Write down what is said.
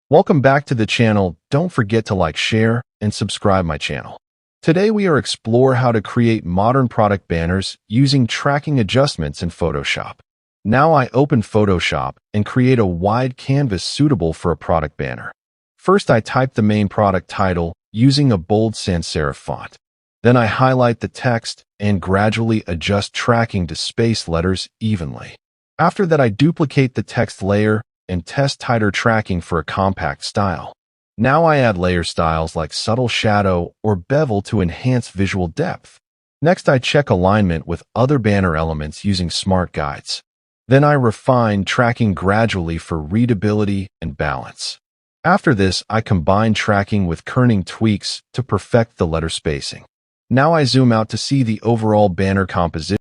Welcome back to the channel. Don't forget to like, share, and subscribe my channel. Today we are explore how to create modern product banners using tracking adjustments in Photoshop. Now I open Photoshop and create a wide canvas suitable for a product banner. First I type the main product title using a bold sans serif font. Then I highlight the text and gradually adjust tracking to space letters evenly. After that I duplicate the text layer and test tighter tracking for a compact style. Now I add layer styles like subtle shadow or bevel to enhance visual depth. Next I check alignment with other banner elements using smart guides. Then I refine tracking gradually for readability and balance. After this, I combine tracking with kerning tweaks to perfect the letter spacing. Now I zoom out to see the overall banner composition.